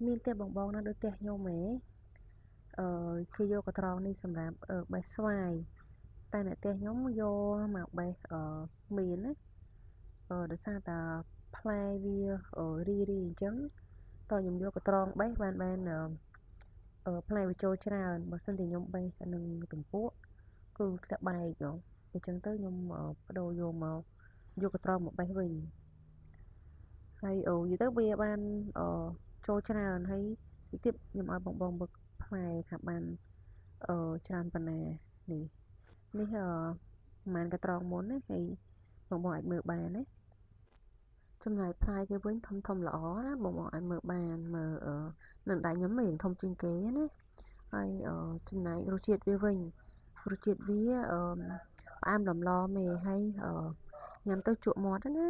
មានតែបងបងណាដូចផ្ទះខ្ញុំហ៎គេយកកត្រងនេះសម្រាប់បេះស្វាយតែអ្នកផ្ទះខ្ញុំយកមកបេះមានណាដោយសារតែផ្លែវារីរីអញ្ចឹងតើខ្ញុំយកកត្រងបេះបានផ្លែវាចូលច្រើនបើសិនជាខ្ញុំបេះនឹងទំពក់គឺធ្លាក់បែកអញ្ចឹងទៅខ្ញុំបដូរយកកត្រងមកបេះវិញហើយនិយាយទៅវាបានចូលច្រើនហើយទីទៀតខ្ញុំឲ្យបងមើលផ្លែថាបានច្រើនប៉ុណ្ណានេះប្រហែលកត្រងមុនណាហើយបងអាចមើលបានណាចំណែកផ្លែគេវិញធំល្អណាបងអាចមើលបានមើលនឹងដៃខ្ញុំរៀងធំជាងគេណាហើយចំណែករសជាតិវាវិញរសជាតិវាផ្អែមឡំឡំឯងហើយញ៉ាំទៅជក់មាត់ណា